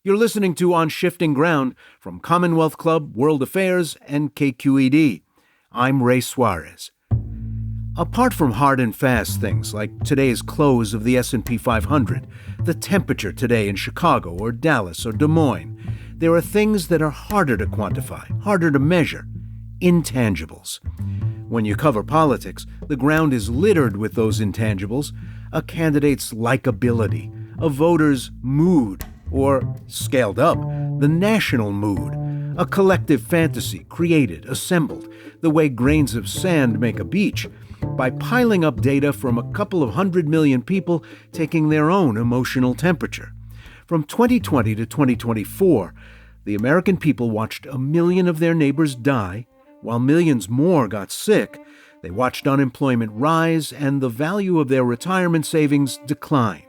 You're listening to On Shifting Ground from Commonwealth Club, World Affairs, and KQED. I'm Ray Suarez. Apart from hard and fast things like today's close of the S&P 500, the temperature today in Chicago or Dallas or Des Moines, there are things that are harder to quantify, harder to measure, intangibles. When you cover politics, the ground is littered with those intangibles: a candidate's likability, a voter's mood, or, scaled up, the national mood, a collective fantasy created, assembled, the way grains of sand make a beach, by piling up data from a couple of 100 million people taking their own emotional temperature. From 2020 to 2024, the American people watched 1 million of their neighbors die, while millions more got sick. They watched unemployment rise and the value of their retirement savings decline.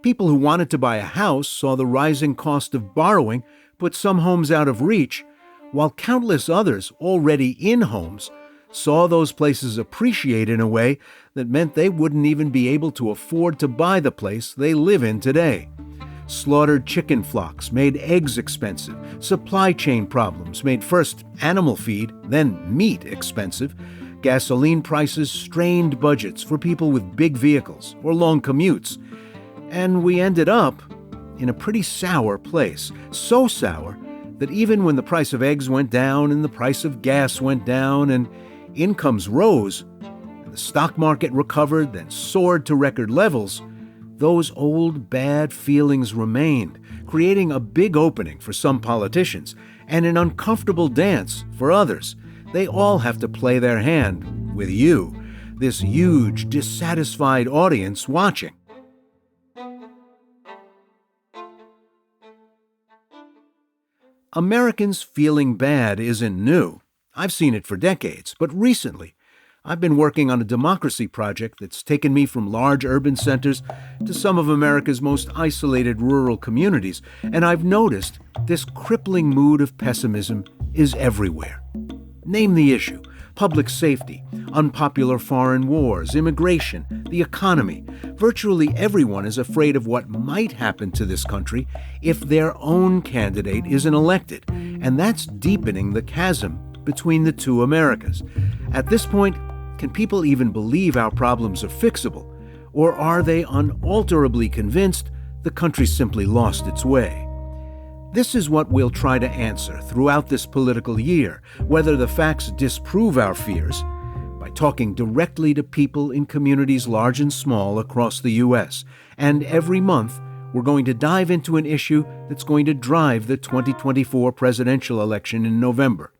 People who wanted to buy a house saw the rising cost of borrowing put some homes out of reach, while countless others already in homes saw those places appreciate in a way that meant they wouldn't even be able to afford to buy the place they live in today. Slaughtered chicken flocks made eggs expensive. Supply chain problems made first animal feed, then meat expensive. Gasoline prices strained budgets for people with big vehicles or long commutes. And we ended up in a pretty sour place. So sour that even when the price of eggs went down and the price of gas went down and incomes rose, and the stock market recovered, then soared to record levels, those old bad feelings remained, creating a big opening for some politicians and an uncomfortable dance for others. They all have to play their hand with you, this huge, dissatisfied audience watching. Americans feeling bad isn't new. I've seen it for decades, but recently, I've been working on a democracy project that's taken me from large urban centers to some of America's most isolated rural communities, and I've noticed this crippling mood of pessimism is everywhere. Name the issue: public safety, unpopular foreign wars, immigration, the economy. Virtually everyone is afraid of what might happen to this country if their own candidate isn't elected, and that's deepening the chasm between the two Americas. At this point, can people even believe our problems are fixable, or are they unalterably convinced the country simply lost its way? This is what we'll try to answer throughout this political year, whether the facts disprove our fears, by talking directly to people in communities large and small across the U.S. And every month, we're going to dive into an issue that's going to drive the 2024 presidential election in November.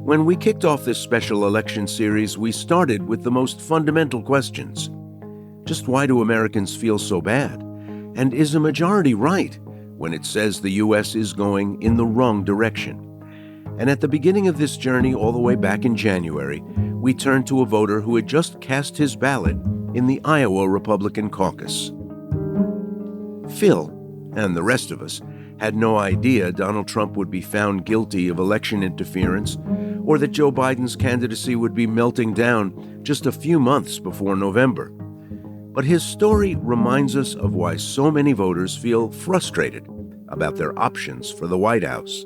When we kicked off this special election series, we started with the most fundamental questions. Just why do Americans feel so bad? And is a majority right when it says the U.S. is going in the wrong direction? And at the beginning of this journey, all the way back in January, we turned to a voter who had just cast his ballot in the Iowa Republican caucus. Phil, and the rest of us, had no idea Donald Trump would be found guilty of election interference, or that Joe Biden's candidacy would be melting down just a few months before November. But his story reminds us of why so many voters feel frustrated about their options for the White House.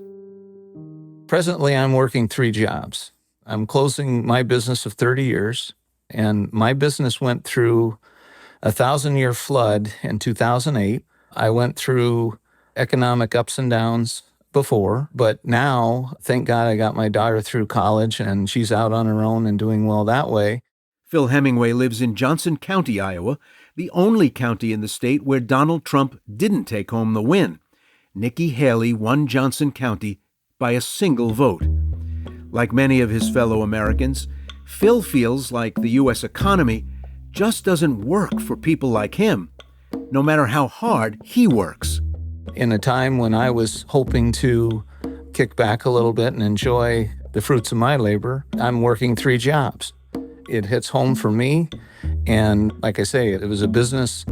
Presently, I'm working 3 jobs. I'm closing my business of 30 years, and my business went through a 1,000-year flood in 2008. I went through economic ups and downs before, but now, thank God, I got my daughter through college, and she's out on her own and doing well that way. Phil Hemingway lives in Johnson County, Iowa, the only county in the state where Donald Trump didn't take home the win. Nikki Haley won Johnson County by a single vote. Like many of his fellow Americans, Phil feels like the U.S. economy just doesn't work for people like him, no matter how hard he works. In a time when I was hoping to kick back a little bit and enjoy the fruits of my labor, I'm working 3 jobs. It hits home for me, and like I say, it was a business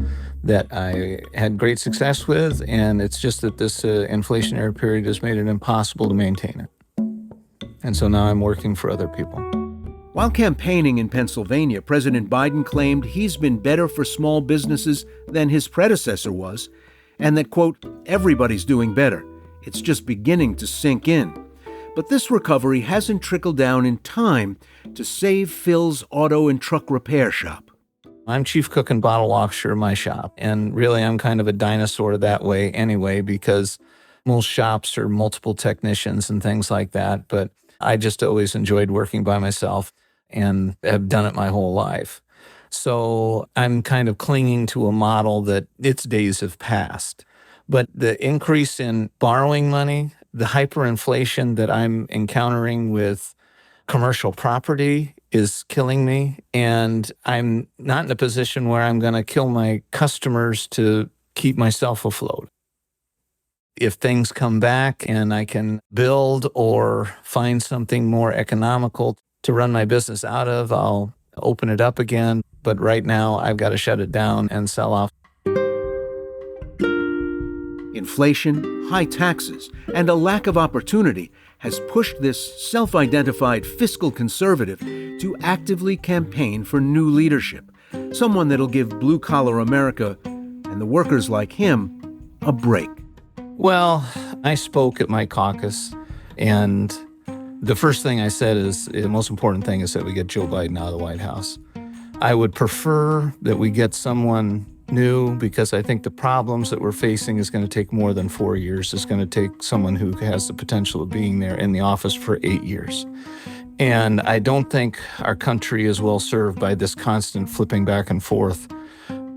that I had great success with, and it's just that this inflationary period has made it impossible to maintain it. And so now I'm working for other people. While campaigning in Pennsylvania, President Biden claimed he's been better for small businesses than his predecessor was, and that, quote, everybody's doing better. It's just beginning to sink in. But this recovery hasn't trickled down in time to save Phil's auto and truck repair shop. I'm chief cook and bottle washer in my shop, and really I'm kind of a dinosaur that way anyway, because most shops are multiple technicians and things like that, but I just always enjoyed working by myself and have done it my whole life. So I'm kind of clinging to a model that its days have passed. But the increase in borrowing money, the hyperinflation that I'm encountering with commercial property is killing me. And I'm not in a position where I'm going to kill my customers to keep myself afloat. If things come back and I can build or find something more economical to run my business out of, I'll open it up again. But right now, I've got to shut it down and sell off. Inflation, high taxes, and a lack of opportunity has pushed this self-identified fiscal conservative to actively campaign for new leadership, someone that'll give blue-collar America and the workers like him a break. Well, I spoke at my caucus, and the first thing I said is the most important thing is that we get Joe Biden out of the White House. I would prefer that we get someone new, because I think the problems that we're facing is going to take more than 4 years. It's going to take someone who has the potential of being there in the office for 8 years. And I don't think our country is well served by this constant flipping back and forth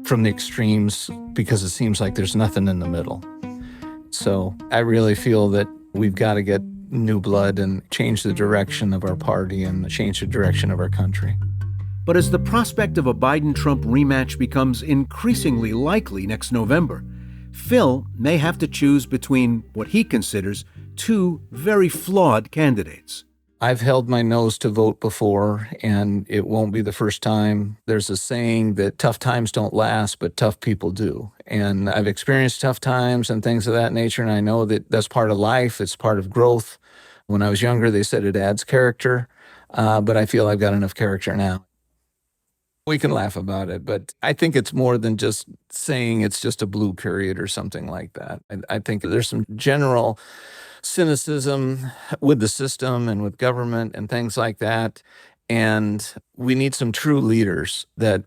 from the extremes, because it seems like there's nothing in the middle. So I really feel that we've got to get new blood and change the direction of our party and change the direction of our country. But as the prospect of a Biden-Trump rematch becomes increasingly likely next November, Phil may have to choose between what he considers two very flawed candidates. I've held my nose to vote before, and it won't be the first time. There's a saying that tough times don't last, but tough people do. And I've experienced tough times and things of that nature, and I know that that's part of life. It's part of growth. When I was younger, they said it adds character, but I feel I've got enough character now. We can laugh about it, but I think it's more than just saying it's just a blue period or something like that. I think there's some general cynicism with the system and with government and things like that. And we need some true leaders that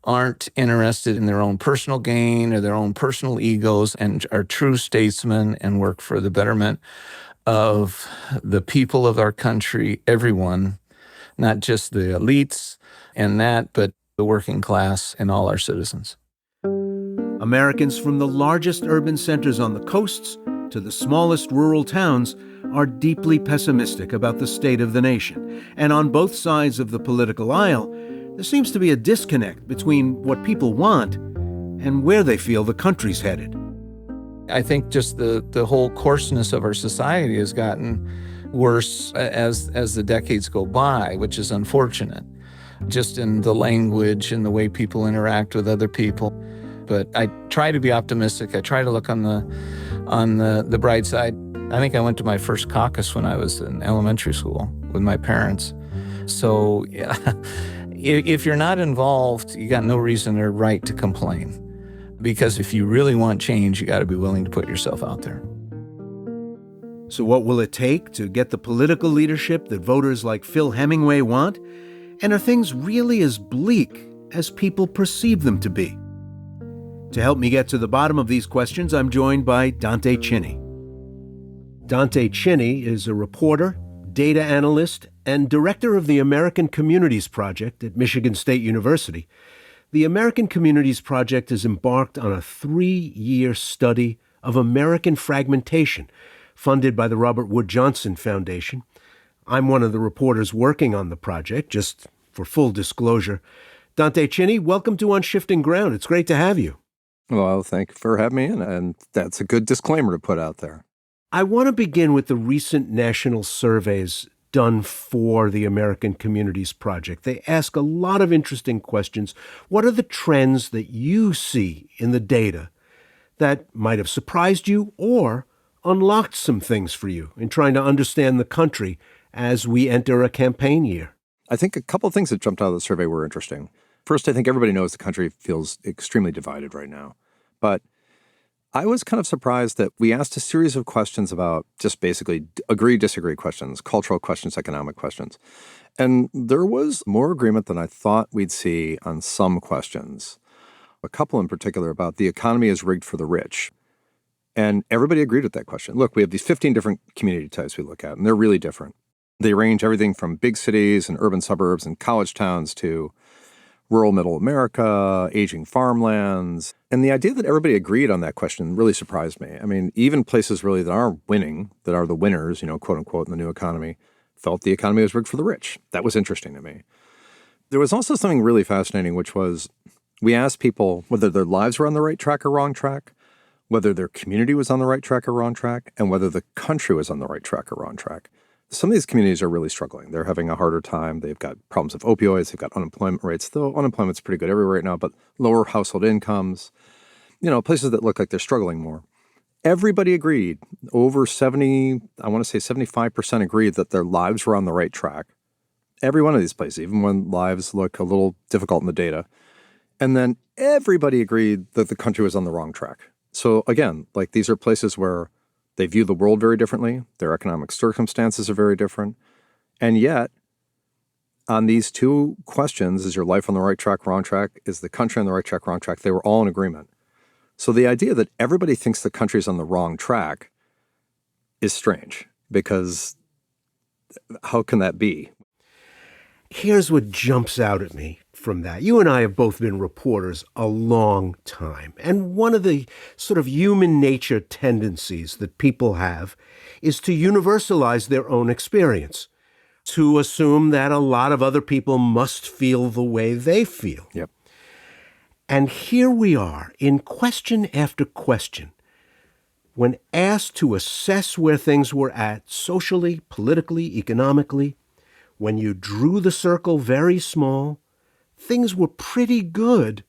aren't interested in their own personal gain or their own personal egos, and are true statesmen and work for the betterment of the people of our country, everyone, not just the elites and that, but the working class and all our citizens. Americans from the largest urban centers on the coasts to the smallest rural towns are deeply pessimistic about the state of the nation. And on both sides of the political aisle, there seems to be a disconnect between what people want and where they feel the country's headed. I think just the whole coarseness of our society has gotten worse as the decades go by, which is unfortunate, just in the language and the way people interact with other people. But I try to be optimistic. I try to look on the bright side. I think I went to my first caucus when I was in elementary school with my parents. So yeah, if you're not involved, you got no reason or right to complain. Because if you really want change, you got to be willing to put yourself out there. So what will it take to get the political leadership that voters like Phil Hemingway want? And are things really as bleak as people perceive them to be? To help me get to the bottom of these questions, I'm joined by Dante Chinny. Dante Chinny is a reporter, data analyst, and director of the American Communities Project at Michigan State University. The American Communities Project has embarked on a 3-year study of American fragmentation, funded by the Robert Wood Johnson Foundation. I'm one of the reporters working on the project, just for full disclosure. Dante Chinny, welcome to On Shifting Ground. It's great to have you. Well, thank you for having me in, and that's a good disclaimer to put out there. I want to begin with the recent national surveys done for the American Communities Project. They ask a lot of interesting questions. What are the trends that you see in the data that might have surprised you or unlocked some things for you in trying to understand the country as we enter a campaign year? I think a couple of things that jumped out of the survey were interesting. First, I think everybody knows the country feels extremely divided right now. But I was kind of surprised that we asked a series of questions about just basically agree, disagree questions, cultural questions, economic questions. And there was more agreement than I thought we'd see on some questions. A couple in particular about the economy is rigged for the rich. And everybody agreed with that question. Look, we have these 15 different community types we look at, and they're really different. They range everything from big cities and urban suburbs and college towns to rural middle America, aging farmlands. And the idea that everybody agreed on that question really surprised me. I mean, even places really that are winning, that are the winners, quote unquote, in the new economy, felt the economy was rigged for the rich. That was interesting to me. There was also something really fascinating, which was we asked people whether their lives were on the right track or wrong track, whether their community was on the right track or wrong track, and whether the country was on the right track or wrong track. Some of these communities are really struggling. They're having a harder time. They've got problems with opioids. They've got unemployment rates. Though unemployment's pretty good everywhere right now, but lower household incomes, places that look like they're struggling more. Everybody agreed. Over 70, I want to say 75% agreed that their lives were on the right track. Every one of these places, even when lives look a little difficult in the data. And then everybody agreed that the country was on the wrong track. So again, like these are places where they view the world very differently. Their economic circumstances are very different. And yet, on these two questions, is your life on the right track, wrong track? Is the country on the right track, wrong track? They were all in agreement. So the idea that everybody thinks the country's on the wrong track is strange, because how can that be? Here's what jumps out at me from that. You and I have both been reporters a long time. And one of the sort of human nature tendencies that people have is to universalize their own experience, to assume that a lot of other people must feel the way they feel. Yep. And here we are in question after question. When asked to assess where things were at socially, politically, economically, when you drew the circle very small, things were pretty good.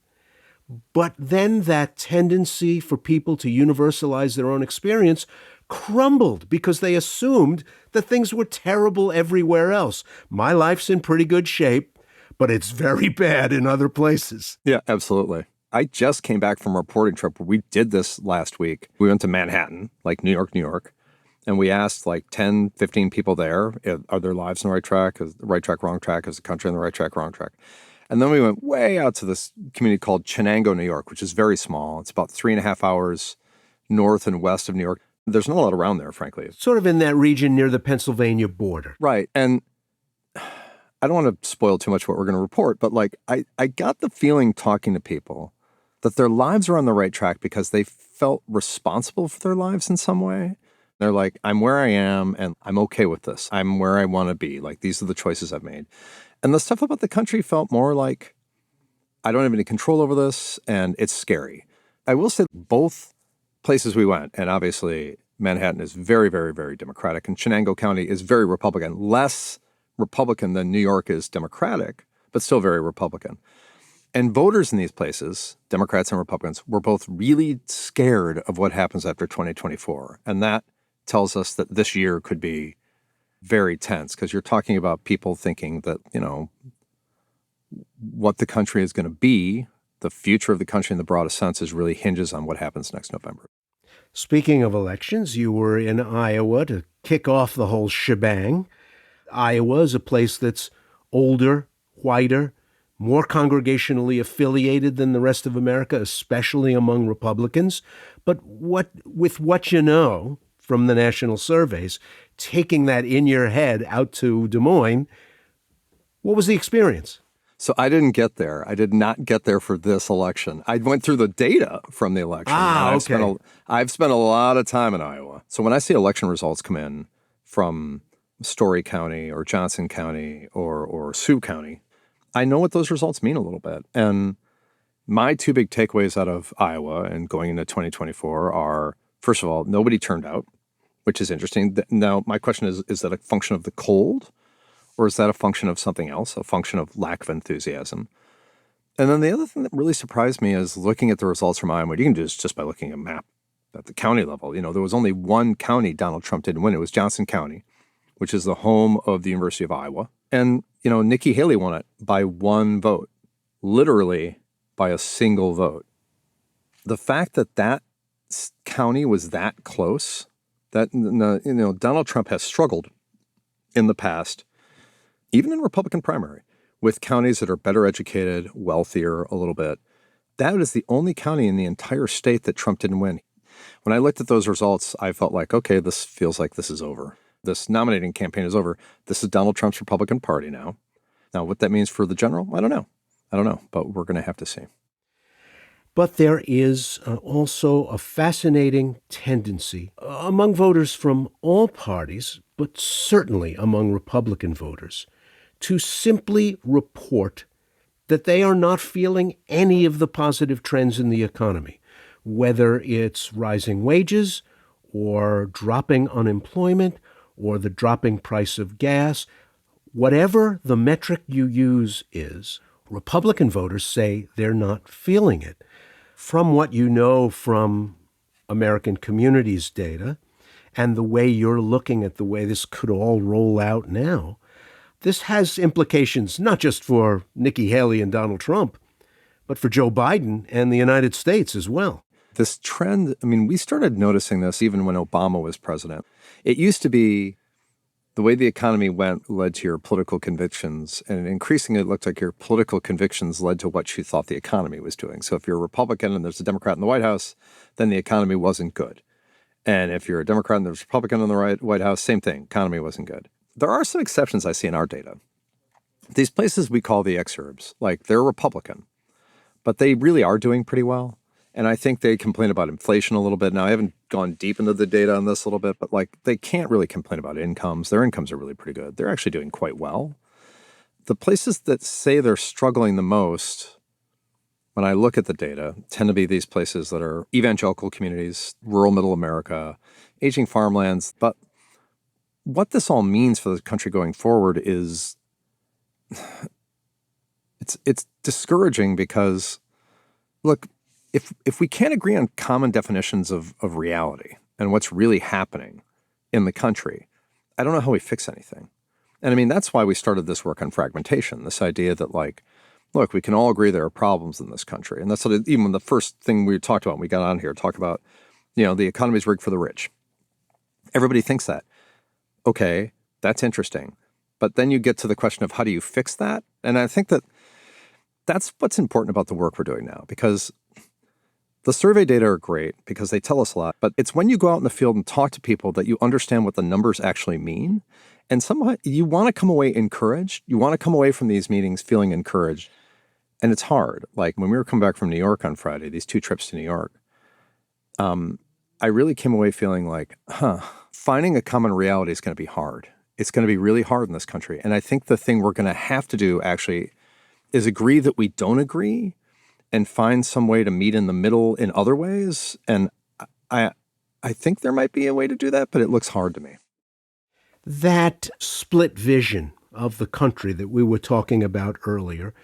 But then that tendency for people to universalize their own experience crumbled because they assumed that things were terrible everywhere else. My life's in pretty good shape, but it's very bad in other places. Yeah, absolutely. I just came back from a reporting trip where we did this last week. We went to Manhattan, like New York. And we asked like 10, 15 people there, are their lives on the right track? Is the right track, wrong track? Is the country on the right track, wrong track? And then we went way out to this community called Chenango, New York, which is very small. It's about 3.5 hours north and west of New York. There's not a lot around there, frankly. Sort of in that region near the Pennsylvania border. Right. And I don't want to spoil too much what we're going to report, but like I got the feeling talking to people that their lives are on the right track because they felt responsible for their lives in some way. They're like, I'm where I am and I'm okay with this. I'm where I want to be. Like, these are the choices I've made. And the stuff about the country felt more like, I don't have any control over this and it's scary. I will say both places we went, and obviously Manhattan is very, very, very Democratic, and Chenango County is very Republican, less Republican than New York is Democratic, but still very Republican. And voters in these places, Democrats and Republicans, were both really scared of what happens after 2024. And that tells us that this year could be very tense, because you're talking about people thinking that, what the country is going to be, the future of the country in the broadest sense, is really hinges on what happens next November. Speaking of elections, you were in Iowa to kick off the whole shebang. Iowa is a place that's older, whiter, more congregationally affiliated than the rest of America, especially among Republicans. But with what you know from the national surveys, taking that in your head out to Des Moines, what was the experience? So I didn't get there. I did not get there for this election. I went through the data from the election. Okay. I've spent a lot of time in Iowa. So when I see election results come in from Story County or Johnson County or Sioux County, I know what those results mean a little bit. And my two big takeaways out of Iowa and going into 2024 are, first of all, nobody turned out, which is interesting. Now, my question is that a function of the cold, or is that a function of something else, a function of lack of enthusiasm? And then the other thing that really surprised me is looking at the results from Iowa. You can do this just by looking at a map at the county level. There was only one county Donald Trump didn't win. It was Johnson County, which is the home of the University of Iowa. And, Nikki Haley won it by one vote, literally by a single vote. The fact that county was that close, that, Donald Trump has struggled in the past, even in Republican primary, with counties that are better educated, wealthier a little bit. That is the only county in the entire state that Trump didn't win. When I looked at those results, I felt like, okay, this feels like this is over. This nominating campaign is over. This is Donald Trump's Republican Party now. Now, what that means for the general, I don't know, but we're going to have to see. But there is also a fascinating tendency among voters from all parties, but certainly among Republican voters, to simply report that they are not feeling any of the positive trends in the economy, whether it's rising wages or dropping unemployment or the dropping price of gas. Whatever the metric you use is, Republican voters say they're not feeling it. From what you know from American Communities data and the way you're looking at the way this could all roll out now, this has implications not just for Nikki Haley and Donald Trump, but for Joe Biden and the United States as well. This trend, we started noticing this even when Obama was president. It used to be the way the economy went led to your political convictions, and increasingly it looked like your political convictions led to what you thought the economy was doing. So if you're a Republican and there's a Democrat in the White House, then the economy wasn't good. And if you're a Democrat and there's a Republican in the White House, same thing, economy wasn't good. There are some exceptions I see in our data. These places we call the exurbs, like they're Republican, but they really are doing pretty well. And I think they complain about inflation a little bit. Now, I haven't gone deep into the data on this a little bit, but they can't really complain about incomes. Their incomes are really pretty good. They're actually doing quite well. The places that say they're struggling the most, when I look at the data, tend to be these places that are evangelical communities, rural middle America, aging farmlands. But what this all means for the country going forward is it's discouraging because, look, if we can't agree on common definitions of reality and what's really happening in the country, I don't know how we fix anything. And that's why we started this work on fragmentation, this idea that look, we can all agree there are problems in this country. And that's even the first thing we talked about when we got on here, talk about, the economy's rigged for the rich. Everybody thinks that. Okay, that's interesting. But then you get to the question of how do you fix that? And I think that's what's important about the work we're doing now, because the survey data are great because they tell us a lot, but it's when you go out in the field and talk to people that you understand what the numbers actually mean. And somehow you want to come away encouraged. You want to come away from these meetings feeling encouraged. And it's hard. Like when we were coming back from New York on Friday, these 2 trips to New York, I really came away feeling like, finding a common reality is going to be hard. It's going to be really hard in this country. And I think the thing we're going to have to do actually is agree that we don't agree and find some way to meet in the middle in other ways. And I think there might be a way to do that, but it looks hard to me. That split vision of the country that we were talking about earlier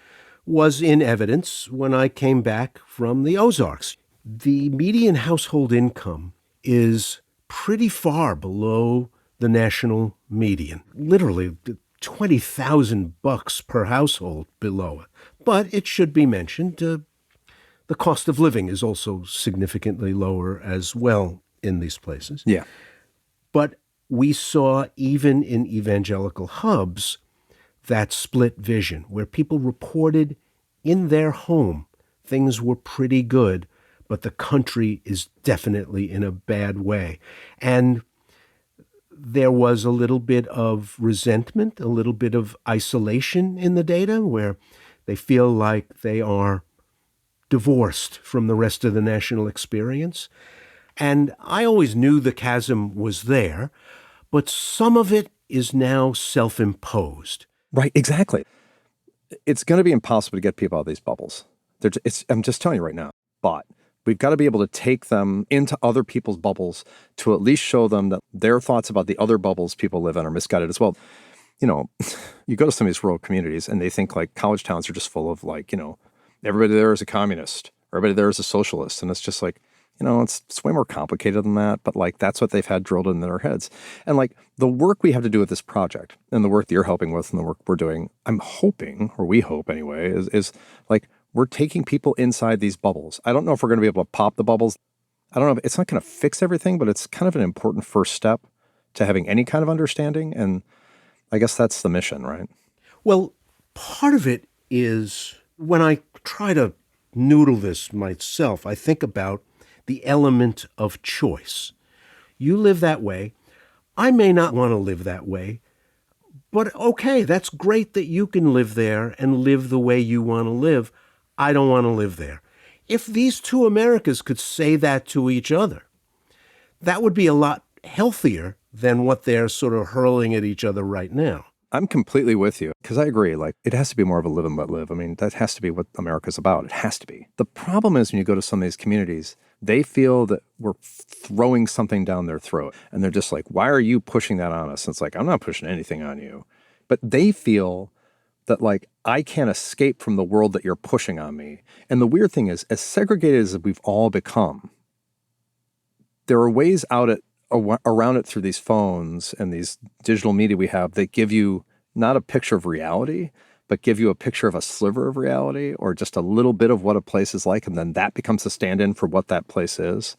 was in evidence when I came back from the Ozarks. The median household income is pretty far below the national median, literally $20,000 per household below it. But it should be mentioned, the cost of living is also significantly lower as well in these places. Yeah. But we saw even in evangelical hubs that split vision where people reported in their home things were pretty good, but the country is definitely in a bad way. And there was a little bit of resentment, a little bit of isolation in the data where they feel like they are divorced from the rest of the national experience. And I always knew the chasm was there, but some of it is now self-imposed. Right, exactly. It's going to be impossible to get people out of these bubbles. I'm just telling you right now, but we've got to be able to take them into other people's bubbles to at least show them that their thoughts about the other bubbles people live in are misguided as well. You go to some of these rural communities and they think like college towns are just full of everybody there is a communist, everybody there is a socialist. And it's just like, it's way more complicated than that. But that's what they've had drilled in their heads. And the work we have to do with this project and the work that you're helping with and the work we're doing, I'm hoping, or we hope anyway, is we're taking people inside these bubbles. I don't know if we're going to be able to pop the bubbles. I don't know, it's not going to fix everything, but it's kind of an important first step to having any kind of understanding. And I guess that's the mission, right? Well, part of it is when I try to noodle this myself, I think about the element of choice. You live that way. I may not want to live that way, but okay, that's great that you can live there and live the way you want to live. I don't want to live there. If these two Americas could say that to each other, that would be a lot healthier than what they're sort of hurling at each other right now. I'm completely with you because I agree. Like, it has to be more of a live and let live. I mean, that has to be what America's about. It has to be. The problem is when you go to some of these communities, they feel that we're throwing something down their throat. And they're just like, why are you pushing that on us? And it's like, I'm not pushing anything on you. But they feel that, like, I can't escape from the world that you're pushing on me. And the weird thing is, as segregated as we've all become, there are ways around it through these phones and these digital media we have that give you not a picture of reality, but give you a picture of a sliver of reality or just a little bit of what a place is like. And then that becomes the stand-in for what that place is.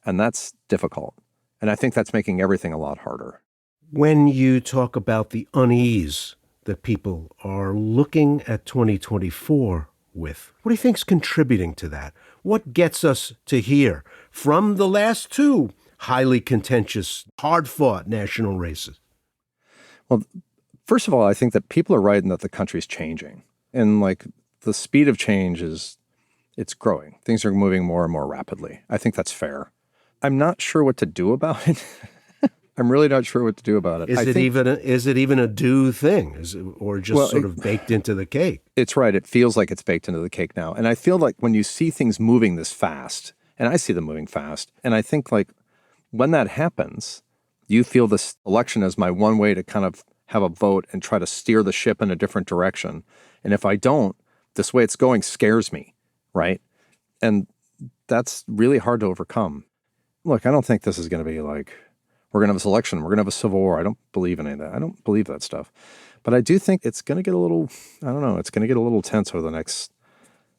And that's difficult. And I think that's making everything a lot harder. When you talk about the unease that people are looking at 2024 with, what do you think's contributing to that? What gets us to here from the last two highly contentious, hard-fought national races? Well, first of all, I think that people are right in that the country's changing. And like the speed of change it's growing. Things are moving more and more rapidly. I think that's fair. I'm not sure what to do about it. I'm really not sure what to do about it. Is it even a do thing? Or just sort of baked into the cake? It's right. It feels like it's baked into the cake now. And I feel like when you see things moving this fast, and I see them moving fast, and I think like when that happens, you feel this election as my one way to kind of have a vote and try to steer the ship in a different direction. And if I don't, this way it's going scares me, right? And that's really hard to overcome. Look, I don't think this is going to be like, we're going to have this election, we're going to have a civil war. I don't believe in any of that. I don't believe that stuff. But I do think it's going to get a little, I don't know, it's going to get a little tense over the next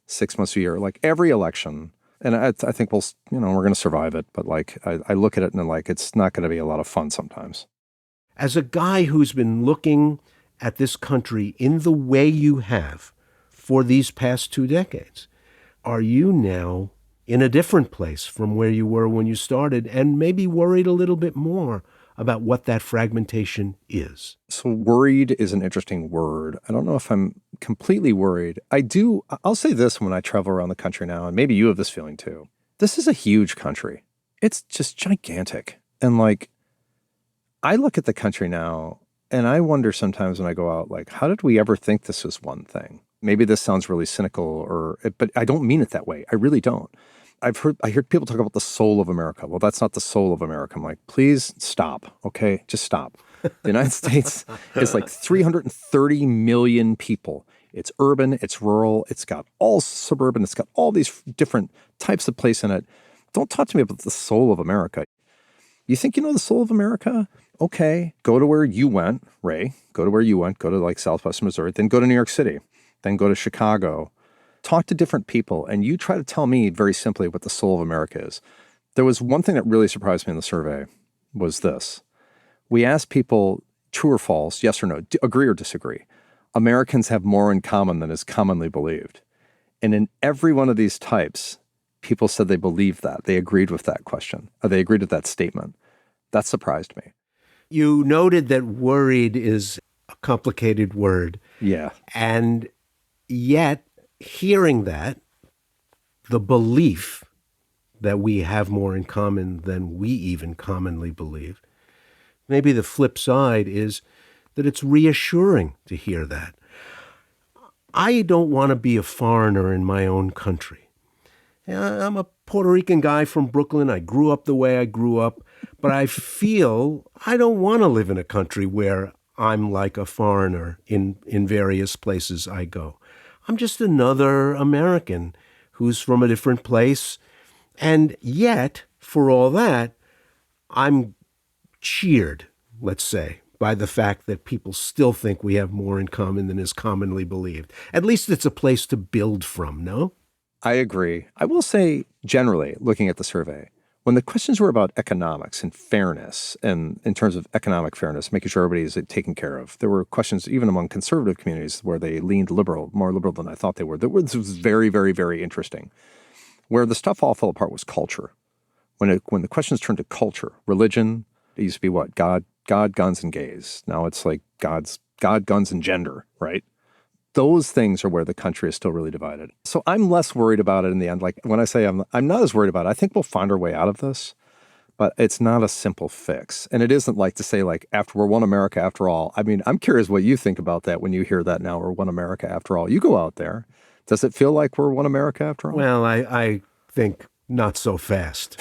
6 months, a year. Like every election, and I think we're going to survive it. But like, I look at it and like, it's not going to be a lot of fun sometimes. As a guy who's been looking at this country in the way you have for these past 2 decades, are you now in a different place from where you were when you started and maybe worried a little bit more about what that fragmentation is? So worried is an interesting word. I don't know if I'm completely worried. I'll say this when I travel around the country now, and maybe you have this feeling too. This is a huge country. It's just gigantic. And like, I look at the country now and I wonder sometimes when I go out, like, how did we ever think this was one thing? Maybe this sounds really cynical but I don't mean it that way. I really don't. I hear people talk about the soul of America. Well, that's not the soul of America. I'm like, please stop. Okay. Just stop. The United States is like 330 million people. It's urban, it's rural, it's got all suburban, it's got all these different types of place in it. Don't talk to me about the soul of America. You think you know the soul of America? Okay, go to where you went, Ray. Go to where you went. Go to like Southwestern Missouri. Then go to New York City. Then go to Chicago. Talk to different people, and you try to tell me very simply what the soul of America is. There was one thing that really surprised me in the survey was this. We asked people, true or false, yes or no, agree or disagree. Americans have more in common than is commonly believed. And in every one of these types, people said they believed that. They agreed with that question, or they agreed with that statement. That surprised me. You noted that worried is a complicated word. Yeah. And yet, hearing that, the belief that we have more in common than we even commonly believe, maybe the flip side is that it's reassuring to hear that. I don't want to be a foreigner in my own country. I'm a Puerto Rican guy from Brooklyn. I grew up the way I grew up, but I feel I don't want to live in a country where I'm like a foreigner in various places I go. I'm just another American who's from a different place. And yet, for all that, I'm cheered, let's say, by the fact that people still think we have more in common than is commonly believed. At least it's a place to build from, no? I agree. I will say, generally, looking at the survey, When the questions were about economics and fairness, and in terms of economic fairness, making sure everybody is taken care of, there were questions even among conservative communities where they leaned liberal, more liberal than I thought they were. This was very, very, very interesting. Where the stuff all fell apart was culture. When the questions turned to culture, religion, it used to be what? God, guns, and gays. Now it's like God, guns, and gender, right? Those things are where the country is still really divided. So I'm less worried about it in the end. Like when I say I'm not as worried about it, I think we'll find our way out of this, but it's not a simple fix. And it isn't like to say like, after we're one America after all. I mean, I'm curious what you think about that when you hear that now, we're one America after all. You go out there. Does it feel like we're one America after all? Well, I think not so fast.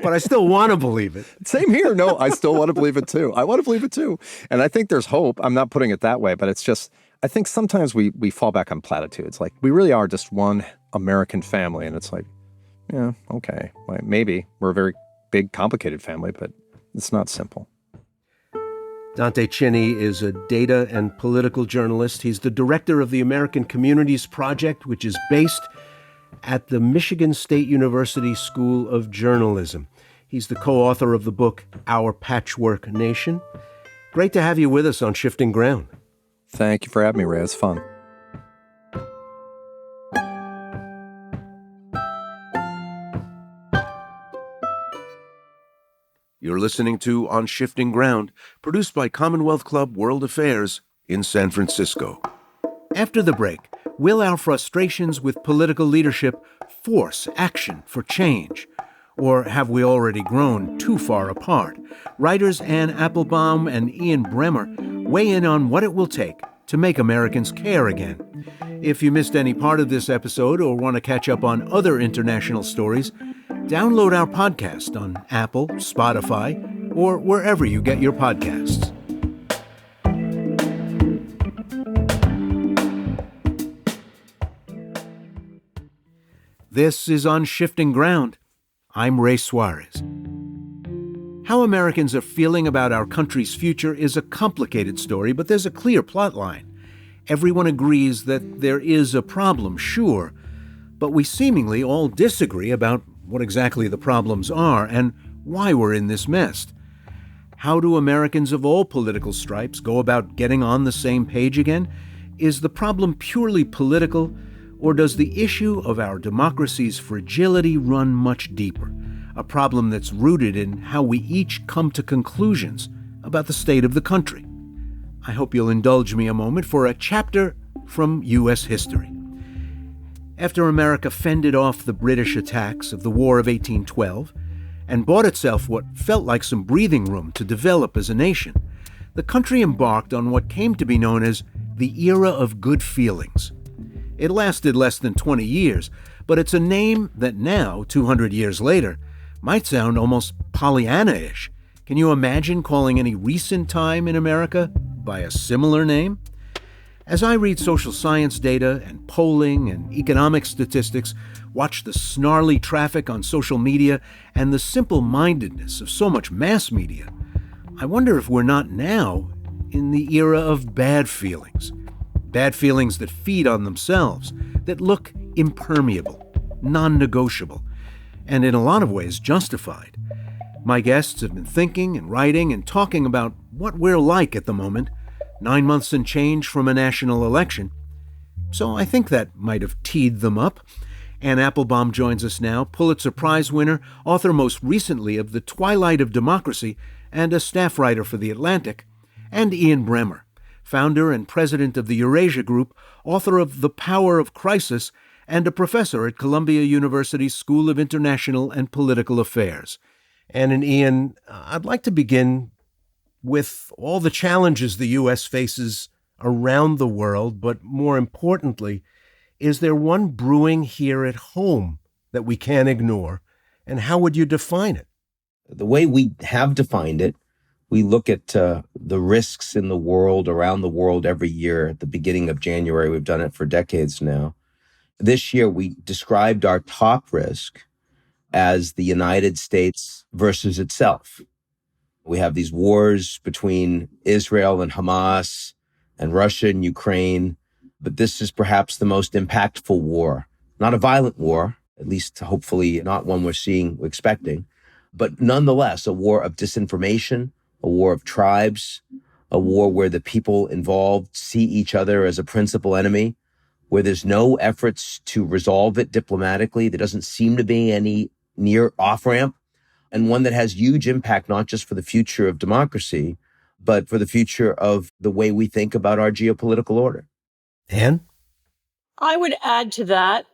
But I still want to believe it. Same here. No, I still want to believe it too. I want to believe it too. And I think there's hope. I'm not putting it that way, but it's just, I think sometimes we fall back on platitudes. Like we really are just one American family. And it's like, yeah, okay. Well, maybe we're a very big, complicated family, but it's not simple. Dante Cini is a data and political journalist. He's the director of the American Communities Project, which is based at the Michigan State University School of Journalism. He's the co-author of the book, Our Patchwork Nation. Great to have you with us on Shifting Ground. Thank you for having me, Ray. It's fun. You're listening to On Shifting Ground, produced by Commonwealth Club World Affairs in San Francisco. After the break, will our frustrations with political leadership force action for change? Or have we already grown too far apart? Writers Anne Applebaum and Ian Bremmer weigh in on what it will take to make Americans care again. If you missed any part of this episode or want to catch up on other international stories, download our podcast on Apple, Spotify, or wherever you get your podcasts. This is On Shifting Ground. I'm Ray Suarez. How Americans are feeling about our country's future is a complicated story, but there's a clear plot line. Everyone agrees that there is a problem, sure, but we seemingly all disagree about what exactly the problems are and why we're in this mess. How do Americans of all political stripes go about getting on the same page again? Is the problem purely political, or does the issue of our democracy's fragility run much deeper? A problem that's rooted in how we each come to conclusions about the state of the country. I hope you'll indulge me a moment for a chapter from U.S. history. After America fended off the British attacks of the War of 1812 and bought itself what felt like some breathing room to develop as a nation, the country embarked on what came to be known as the Era of Good Feelings. It lasted less than 20 years, but it's a name that now, 200 years later, might sound almost Pollyanna-ish. Can you imagine calling any recent time in America by a similar name? As I read social science data and polling and economic statistics, watch the snarly traffic on social media and the simple-mindedness of so much mass media, I wonder if we're not now in the era of bad feelings. Bad feelings that feed on themselves, that look impermeable, non-negotiable, and in a lot of ways justified. My guests have been thinking and writing and talking about what we're like at the moment, 9 months and change from a national election. So I think that might have teed them up. Anne Applebaum joins us now, Pulitzer Prize winner, author most recently of The Twilight of Democracy, and a staff writer for The Atlantic, and Ian Bremmer, founder and president of the Eurasia Group, author of The Power of Crisis, and a professor at Columbia University's School of International and Political Affairs. Anne and Ian, I'd like to begin with all the challenges the U.S. faces around the world, but more importantly, is there one brewing here at home that we can't ignore, and how would you define it? The way we have defined it, we look at the risks in the world, around the world every year at the beginning of January. We've done it for decades now. This year, we described our top risk as the United States versus itself. We have these wars between Israel and Hamas and Russia and Ukraine, but this is perhaps the most impactful war. Not a violent war. at least hopefully not one expecting. But nonetheless, a war of disinformation, a war of tribes, a war where the people involved see each other as a principal enemy, where there's no efforts to resolve it diplomatically. There doesn't seem to be any near off-ramp, and one that has huge impact, not just for the future of democracy, but for the future of the way we think about our geopolitical order. Anne? I would add to that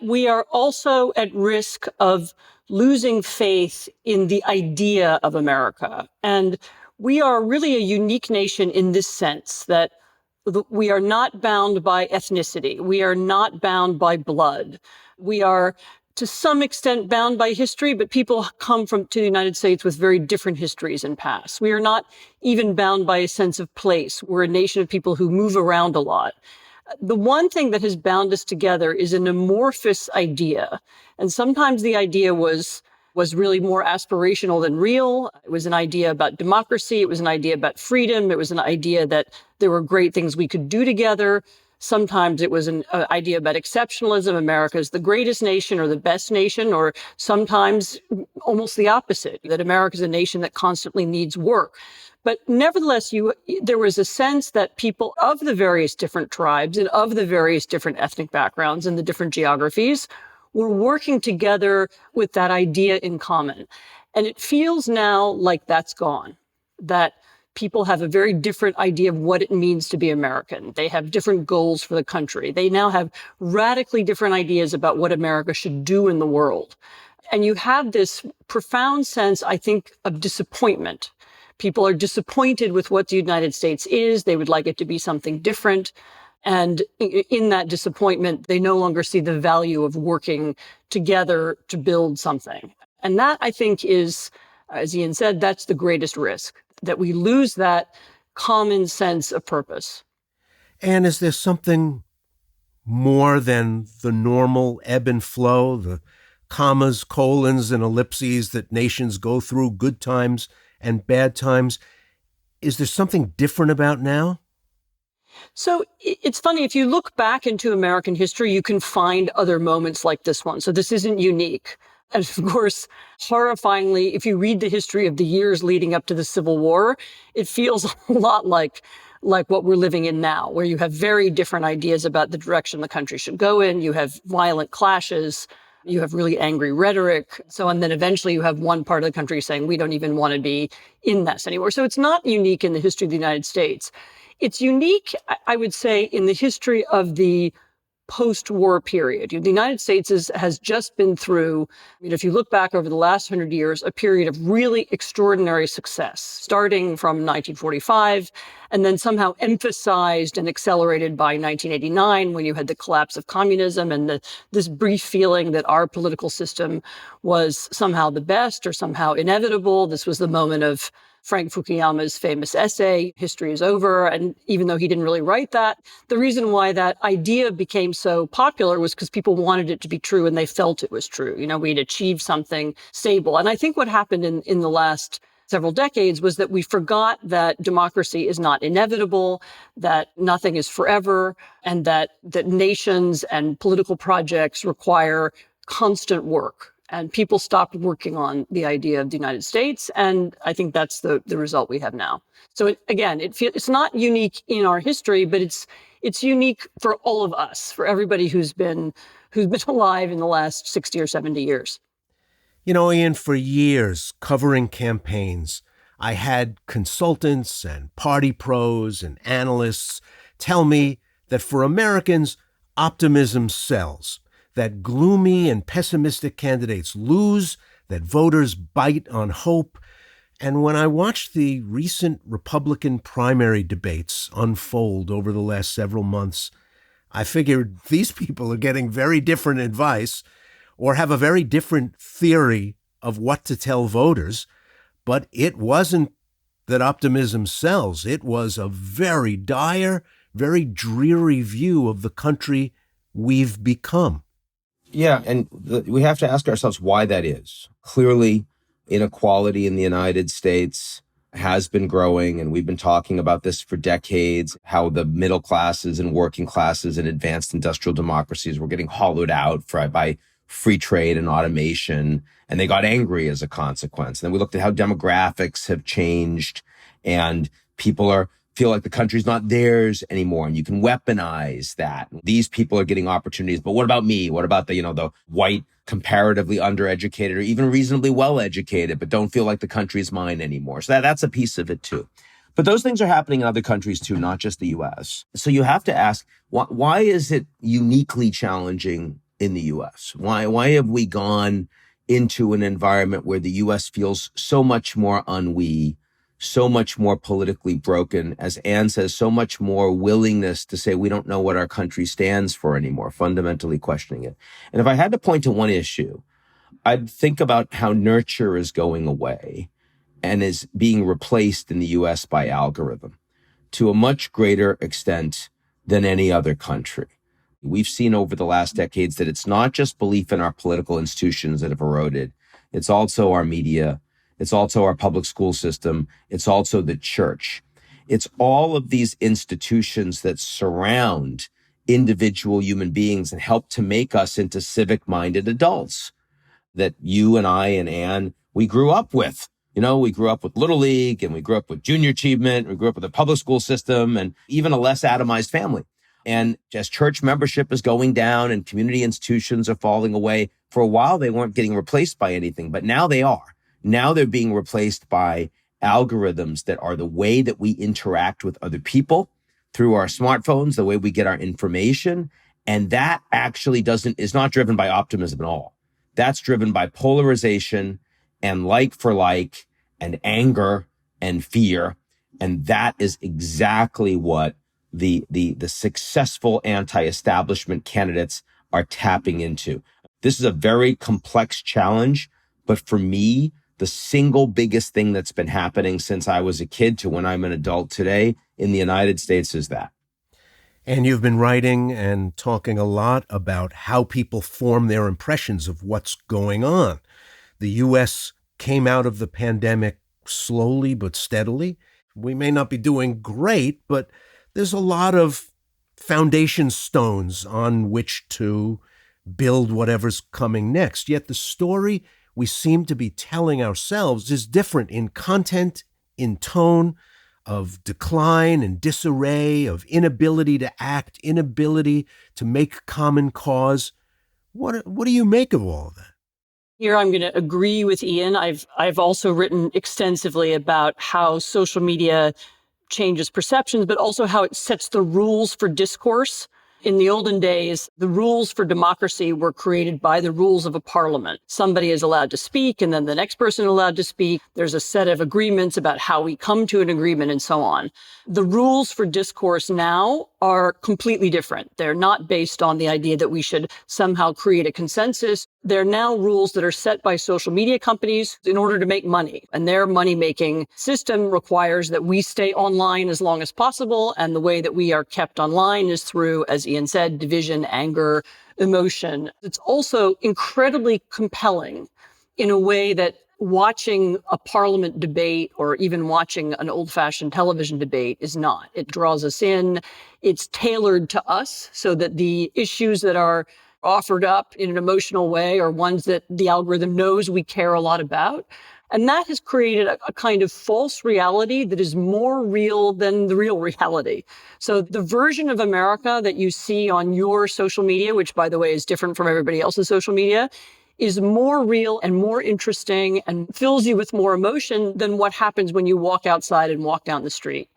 we are also at risk of losing faith in the idea of America. And we are really a unique nation in this sense that we are not bound by ethnicity. We are not bound by blood. We are, to some extent, bound by history, but people come to the United States with very different histories and pasts. We are not even bound by a sense of place. We're a nation of people who move around a lot. The one thing that has bound us together is an amorphous idea. And sometimes the idea was really more aspirational than real. It was an idea about democracy. It was an idea about freedom. It was an idea that there were great things we could do together. Sometimes it was an idea about exceptionalism. America is the greatest nation or the best nation, or sometimes almost the opposite, that America is a nation that constantly needs work. But nevertheless, there was a sense that people of the various different tribes and of the various different ethnic backgrounds and the different geographies were working together with that idea in common. And it feels now like that's gone, that people have a very different idea of what it means to be American. They have different goals for the country. They now have radically different ideas about what America should do in the world. And you have this profound sense, I think, of disappointment. People are disappointed with what the United States is. They would like it to be something different. And in that disappointment, they no longer see the value of working together to build something. And that, I think, is, as Ian said, that's the greatest risk, that we lose that common sense of purpose. And is there something more than the normal ebb and flow, the commas, colons, and ellipses that nations go through, good times and bad times? Is there something different about now? So it's funny, if you look back into American history, you can find other moments like this one. So this isn't unique. And of course, horrifyingly, if you read the history of the years leading up to the Civil War, it feels a lot like what we're living in now, where you have very different ideas about the direction the country should go in. You have violent clashes. You have really angry rhetoric. And then eventually you have one part of the country saying, we don't even want to be in this anymore. So it's not unique in the history of the United States. It's unique, I would say, in the history of the post-war period. The United States has just been through, if you look back over the last 100 years, a period of really extraordinary success, starting from 1945, and then somehow emphasized and accelerated by 1989, when you had the collapse of communism and this brief feeling that our political system was somehow the best or somehow inevitable. This was the moment of Frank Fukuyama's famous essay, History is Over. And even though he didn't really write that, the reason why that idea became so popular was because people wanted it to be true and they felt it was true. We'd achieved something stable. And I think what happened in the last several decades was that we forgot that democracy is not inevitable, that nothing is forever, and that nations and political projects require constant work. And people stopped working on the idea of the United States. And I think that's the result we have now. So it's not unique in our history, but it's unique for all of us, for everybody who's been alive in the last 60 or 70 years. Ian, for years covering campaigns, I had consultants and party pros and analysts tell me that for Americans, optimism sells, that gloomy and pessimistic candidates lose, that voters bite on hope. And when I watched the recent Republican primary debates unfold over the last several months, I figured these people are getting very different advice or have a very different theory of what to tell voters. But it wasn't that optimism sells. It was a very dire, very dreary view of the country we've become. Yeah, and we have to ask ourselves why that is. Clearly, inequality in the United States has been growing, and we've been talking about this for decades, how the middle classes and working classes and advanced industrial democracies were getting hollowed out by free trade and automation, and they got angry as a consequence. And then we looked at how demographics have changed, and people feel like the country's not theirs anymore, and you can weaponize that. These people are getting opportunities, but what about me? What about the white, comparatively undereducated or even reasonably well educated, but don't feel like the country's mine anymore? So that's a piece of it too. But those things are happening in other countries too, not just the US. So you have to ask, why is it uniquely challenging in the US? Why have we gone into an environment where the US feels so much more ennui, so much more politically broken, as Anne says, so much more willingness to say we don't know what our country stands for anymore, fundamentally questioning it? And if I had to point to one issue, I'd think about how nurture is going away and is being replaced in the US by algorithm to a much greater extent than any other country. We've seen over the last decades that it's not just belief in our political institutions that have eroded. It's also our media. It's also our public school system. It's also the church. It's all of these institutions that surround individual human beings and help to make us into civic-minded adults that you and I and Anne, we grew up with. We grew up with Little League, and we grew up with junior achievement. We grew up with a public school system and even a less atomized family. And as church membership is going down and community institutions are falling away, for a while they weren't getting replaced by anything, but now they are. Now they're being replaced by algorithms that are the way that we interact with other people through our smartphones, the way we get our information. And that actually is not driven by optimism at all. That's driven by polarization and like for like and anger and fear. And that is exactly what the successful anti-establishment candidates are tapping into. This is a very complex challenge, but for me, the single biggest thing that's been happening since I was a kid to when I'm an adult today in the United States is that. And you've been writing and talking a lot about how people form their impressions of what's going on. The U.S. came out of the pandemic slowly but steadily. We may not be doing great, but there's a lot of foundation stones on which to build whatever's coming next. Yet the story we seem to be telling ourselves is different in content, in tone, of decline and disarray, of inability to act, inability to make common cause. What do you make of all of that? Here, I'm going to agree with Ian. I've also written extensively about how social media changes perceptions, but also how it sets the rules for discourse. In the olden days, the rules for democracy were created by the rules of a parliament. Somebody is allowed to speak, and then the next person is allowed to speak. There's a set of agreements about how we come to an agreement and so on. The rules for discourse now are completely different. They're not based on the idea that we should somehow create a consensus. They're now rules that are set by social media companies in order to make money. And their money-making system requires that we stay online as long as possible. And the way that we are kept online is through, as Ian said, division, anger, emotion. It's also incredibly compelling in a way that watching a parliament debate or even watching an old-fashioned television debate is not. It draws us in. It's tailored to us so that the issues that are offered up in an emotional way are ones that the algorithm knows we care a lot about. And that has created a kind of false reality that is more real than the real reality. So the version of America that you see on your social media, which, by the way, is different from everybody else's social media, is more real and more interesting and fills you with more emotion than what happens when you walk outside and walk down the street.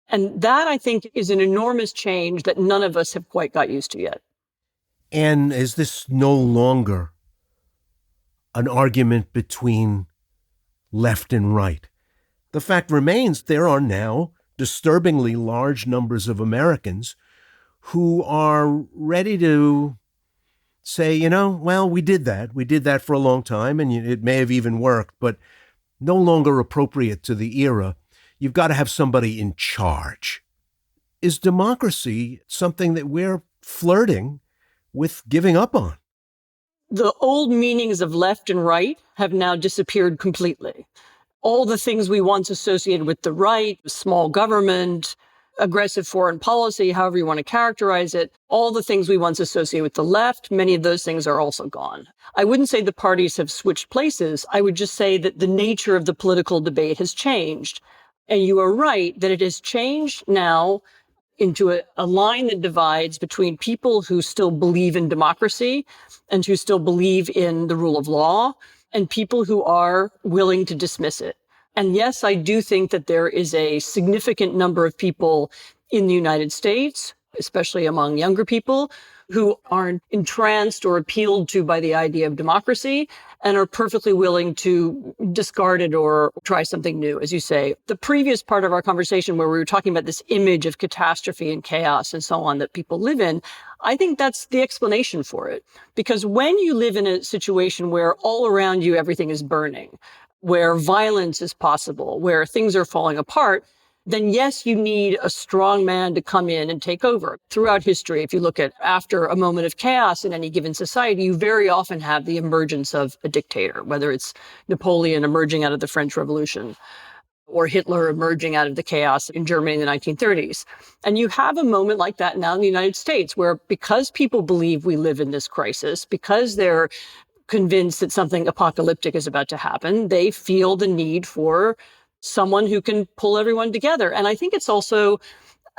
And that, I think, is an enormous change that none of us have quite got used to yet. And is this no longer an argument between left and right? The fact remains there are now disturbingly large numbers of Americans who are ready to say, well, we did that. We did that for a long time, and it may have even worked, but no longer appropriate to the era. You've got to have somebody in charge. Is democracy something that we're flirting with giving up on? The old meanings of left and right have now disappeared completely. All the things we once associated with the right, small government, aggressive foreign policy, however you want to characterize it, all the things we once associated with the left, many of those things are also gone. I wouldn't say the parties have switched places. I would just say that the nature of the political debate has changed. And you are right that it has changed now into a line that divides between people who still believe in democracy and who still believe in the rule of law and people who are willing to dismiss it. And yes, I do think that there is a significant number of people in the United States, especially among younger people, who aren't entranced or appealed to by the idea of democracy and are perfectly willing to discard it or try something new, as you say. The previous part of our conversation where we were talking about this image of catastrophe and chaos and so on that people live in, I think that's the explanation for it. Because when you live in a situation where all around you everything is burning, where violence is possible, where things are falling apart, then yes, you need a strong man to come in and take over. Throughout history, if you look at after a moment of chaos in any given society, you very often have the emergence of a dictator, whether it's Napoleon emerging out of the French Revolution or Hitler emerging out of the chaos in Germany in the 1930s. And you have a moment like that now in the United States, where because people believe we live in this crisis, because they're convinced that something apocalyptic is about to happen, they feel the need for someone who can pull everyone together. And I think it's also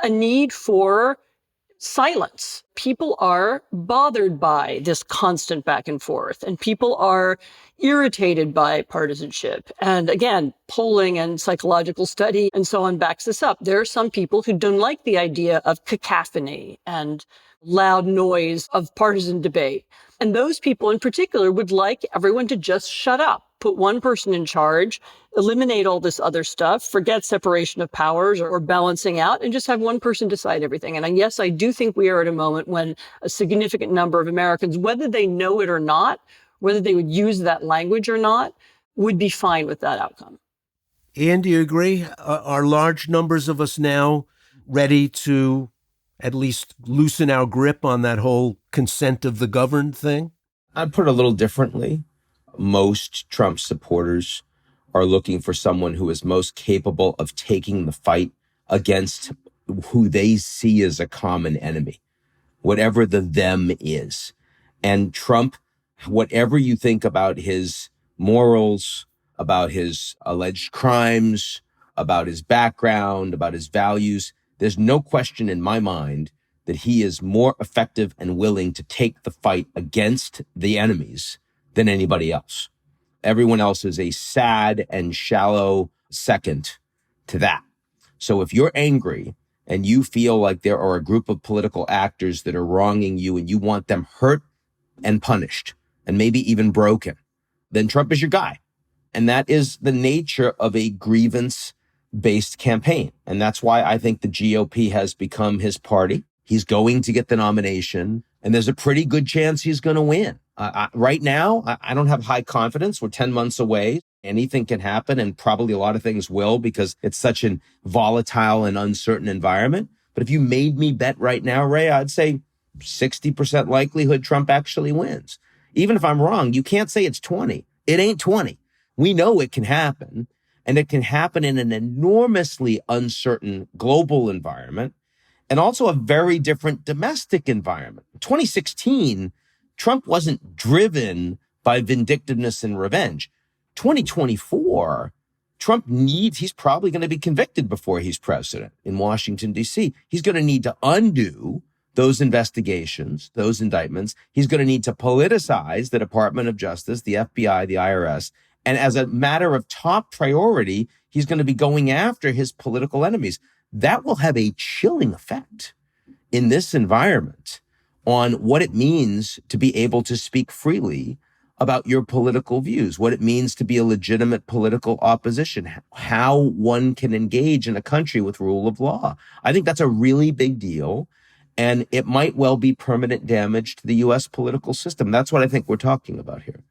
a need for silence. People are bothered by this constant back and forth, and people are irritated by partisanship. And again, polling and psychological study and so on backs this up. There are some people who don't like the idea of cacophony and loud noise of partisan debate. And those people in particular would like everyone to just shut up, put one person in charge, eliminate all this other stuff, forget separation of powers or balancing out, and just have one person decide everything. And yes, I do think we are at a moment when a significant number of Americans, whether they know it or not, whether they would use that language or not, would be fine with that outcome. Ian, do you agree? Are large numbers of us now ready to at least loosen our grip on that whole consent of the governed thing? I'd put it a little differently. Most Trump supporters are looking for someone who is most capable of taking the fight against who they see as a common enemy, whatever the them is. And Trump, whatever you think about his morals, about his alleged crimes, about his background, about his values, there's no question in my mind that he is more effective and willing to take the fight against the enemies than anybody else. Everyone else is a sad and shallow second to that. So if you're angry and you feel like there are a group of political actors that are wronging you and you want them hurt and punished and maybe even broken, then Trump is your guy. And that is the nature of a grievance-based campaign. And that's why I think the GOP has become his party. He's going to get the nomination, and there's a pretty good chance he's going to win. Right now, I don't have high confidence. We're 10 months away. Anything can happen, and probably a lot of things will because it's such a volatile and uncertain environment. But if you made me bet right now, Ray, I'd say 60% likelihood Trump actually wins. Even if I'm wrong, you can't say it's 20. It ain't 20. We know it can happen, and it can happen in an enormously uncertain global environment and also a very different domestic environment. 2016, Trump wasn't driven by vindictiveness and revenge. 2024, he's probably going to be convicted before he's president in Washington, D.C. He's going to need to undo those investigations, those indictments. He's going to need to politicize the Department of Justice, the FBI, the IRS. And as a matter of top priority, he's going to be going after his political enemies. That will have a chilling effect in this environment on what it means to be able to speak freely about your political views, what it means to be a legitimate political opposition, how one can engage in a country with rule of law. I think that's a really big deal, and it might well be permanent damage to the U.S. political system. That's what I think we're talking about here.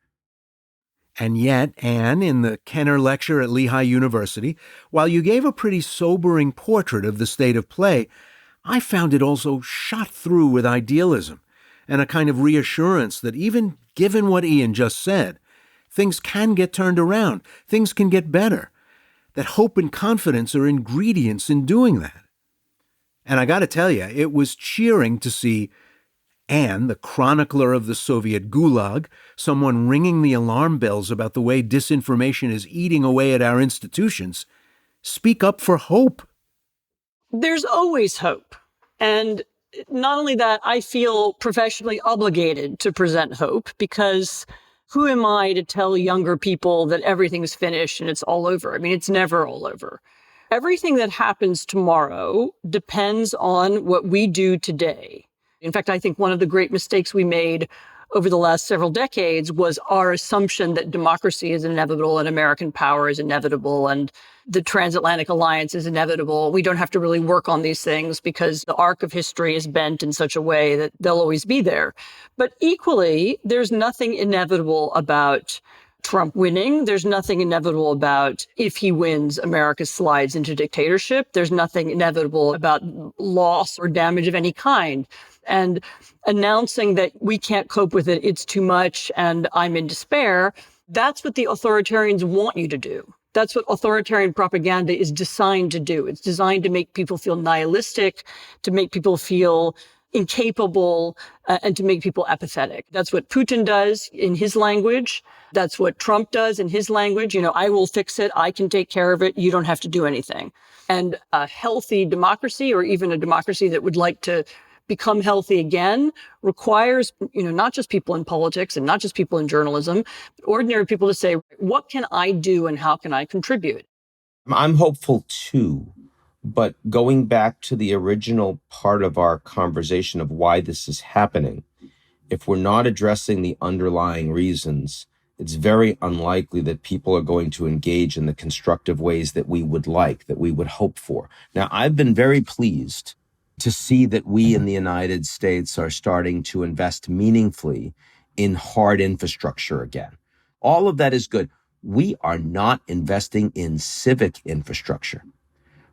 And yet, Anne, in the Kenner Lecture at Lehigh University, while you gave a pretty sobering portrait of the state of play, I found it also shot through with idealism and a kind of reassurance that even given what Ian just said, things can get turned around, things can get better, that hope and confidence are ingredients in doing that. And I got to tell you, it was cheering to see Anne, the chronicler of the Soviet Gulag, someone ringing the alarm bells about the way disinformation is eating away at our institutions, speak up for hope. There's always hope. And not only that, I feel professionally obligated to present hope, because who am I to tell younger people that everything's finished and it's all over? I mean, it's never all over. Everything that happens tomorrow depends on what we do today. In fact, I think one of the great mistakes we made over the last several decades was our assumption that democracy is inevitable and American power is inevitable and the transatlantic alliance is inevitable. We don't have to really work on these things because the arc of history is bent in such a way that they'll always be there. But equally, there's nothing inevitable about Trump winning. There's nothing inevitable about if he wins, America slides into dictatorship. There's nothing inevitable about loss or damage of any kind. And announcing that we can't cope with it, it's too much, and I'm in despair, that's what the authoritarians want you to do. That's what authoritarian propaganda is designed to do. It's designed to make people feel nihilistic, to make people feel incapable, and to make people apathetic. That's what Putin does in his language. That's what Trump does in his language. You know, I will fix it. I can take care of it. You don't have to do anything. And a healthy democracy, or even a democracy that would like to become healthy again, requires, not just people in politics and not just people in journalism, but ordinary people to say, what can I do and how can I contribute? I'm hopeful too, but going back to the original part of our conversation of why this is happening, if we're not addressing the underlying reasons, it's very unlikely that people are going to engage in the constructive ways that we would like, that we would hope for. Now, I've been very pleased to see that we in the United States are starting to invest meaningfully in hard infrastructure again. All of that is good. We are not investing in civic infrastructure.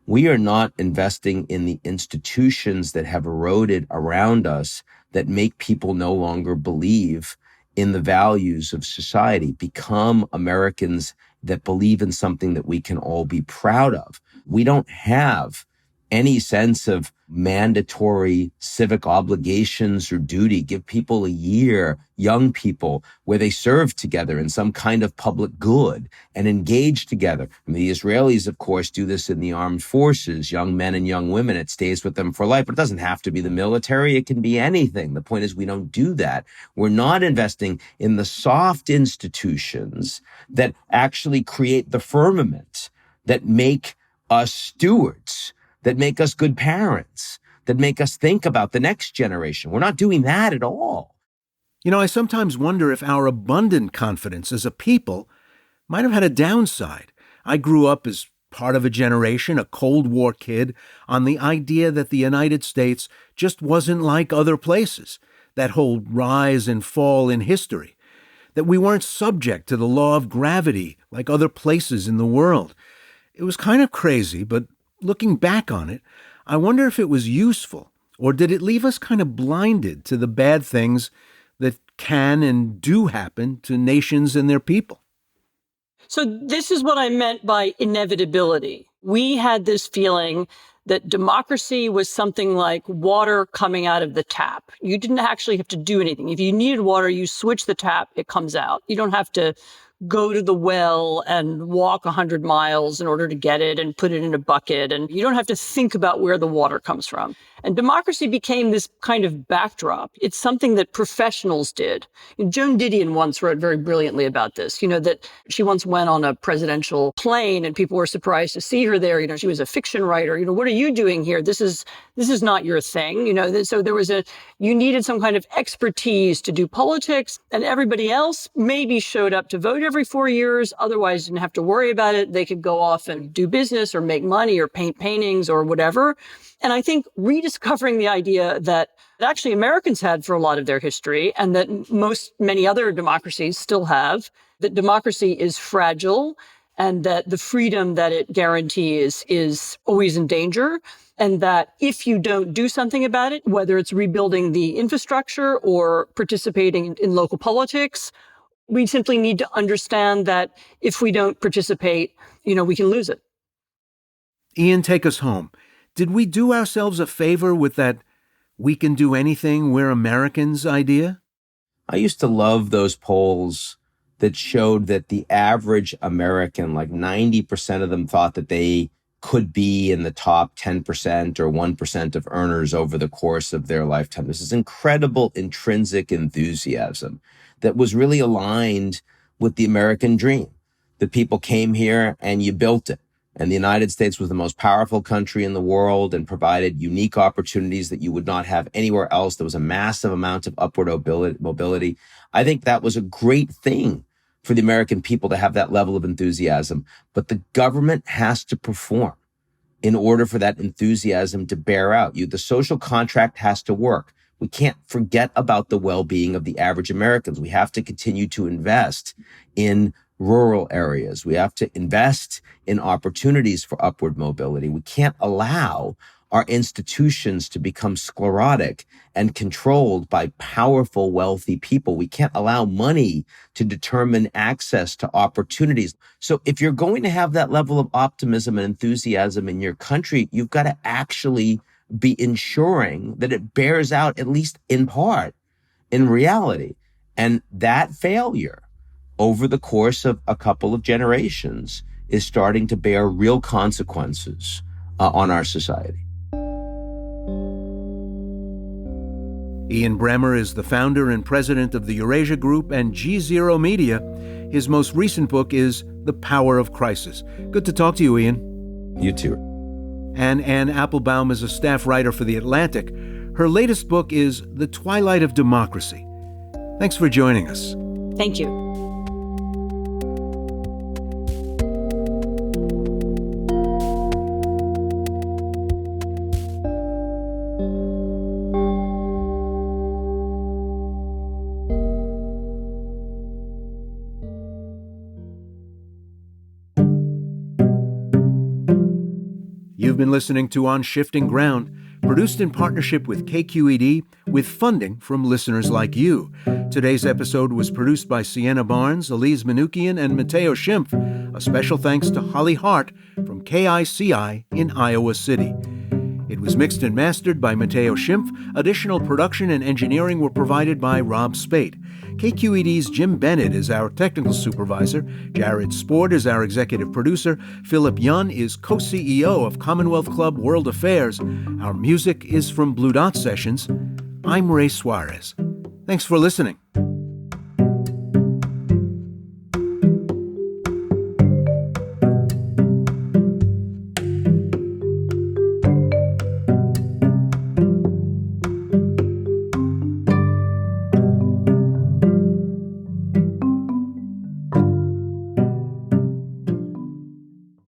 We are not investing in the institutions that have eroded around us that make people no longer believe in the values of society, become Americans that believe in something that we can all be proud of. We don't have any sense of mandatory civic obligations or duty. Give people a year, young people, where they serve together in some kind of public good and engage together. I mean, the Israelis, of course, do this in the armed forces, young men and young women. It stays with them for life, but it doesn't have to be the military. It can be anything. The point is we don't do that. We're not investing in the soft institutions that actually create the firmament, that make us stewards, that make us good parents, that make us think about the next generation. We're not doing that at all. I sometimes wonder if our abundant confidence as a people might have had a downside. I grew up as part of a generation, a Cold War kid, on the idea that the United States just wasn't like other places, that whole rise and fall in history, that we weren't subject to the law of gravity like other places in the world. It was kind of crazy, but looking back on it, I wonder if it was useful, or did it leave us kind of blinded to the bad things that can and do happen to nations and their people? So this is what I meant by inevitability. We had this feeling that democracy was something like water coming out of the tap. You didn't actually have to do anything. If you needed water, you switch the tap, it comes out. You don't have to go to the well and walk 100 miles in order to get it and put it in a bucket. And you don't have to think about where the water comes from. And democracy became this kind of backdrop. It's something that professionals did. Joan Didion once wrote very brilliantly about this, that she once went on a presidential plane and people were surprised to see her there. She was a fiction writer. What are you doing here? This is not your thing. So you needed some kind of expertise to do politics, and everybody else maybe showed up to vote every 4 years. Otherwise didn't have to worry about it. They could go off and do business or make money or paint paintings or whatever. And I think rediscovering the idea that actually Americans had for a lot of their history, and that many other democracies still have, that democracy is fragile and that the freedom that it guarantees is always in danger. And that if you don't do something about it, whether it's rebuilding the infrastructure or participating in local politics, we simply need to understand that if we don't participate, we can lose it. Ian, take us home. Did we do ourselves a favor with that "we can do anything, we're Americans" idea? I used to love those polls that showed that the average American, like 90% of them, thought that they could be in the top 10% or 1% of earners over the course of their lifetime. This is incredible intrinsic enthusiasm that was really aligned with the American dream. The people came here and you built it. And the United States was the most powerful country in the world and provided unique opportunities that you would not have anywhere else. There was a massive amount of upward mobility. I think that was a great thing for the American people to have that level of enthusiasm. But the government has to perform in order for that enthusiasm to bear out. The social contract has to work. We can't forget about the well-being of the average Americans. We have to continue to invest in rural areas. We have to invest in opportunities for upward mobility. We can't allow our institutions to become sclerotic and controlled by powerful, wealthy people. We can't allow money to determine access to opportunities. So if you're going to have that level of optimism and enthusiasm in your country, you've got to actually be ensuring that it bears out, at least in part, in reality. And that failure over the course of a couple of generations is starting to bear real consequences on our society. Ian Bremmer is the founder and president of the Eurasia Group and G0 Media. His most recent book is The Power of Crisis. Good to talk to you, Ian. You too. And Ann Applebaum is a staff writer for The Atlantic. Her latest book is The Twilight of Democracy. Thanks for joining us. Thank you. You've been listening to On Shifting Ground, produced in partnership with KQED, with funding from listeners like you. Today's episode was produced by Sienna Barnes, Elise Manukian, and Matteo Schimpf. A special thanks to Holly Hart from KICI in Iowa City. It was mixed and mastered by Matteo Schimpf. Additional production and engineering were provided by Rob Spate. KQED's Jim Bennett is our technical supervisor. Jared Sport is our executive producer. Philip Yun is co-CEO of Commonwealth Club World Affairs. Our music is from Blue Dot Sessions. I'm Ray Suarez. Thanks for listening.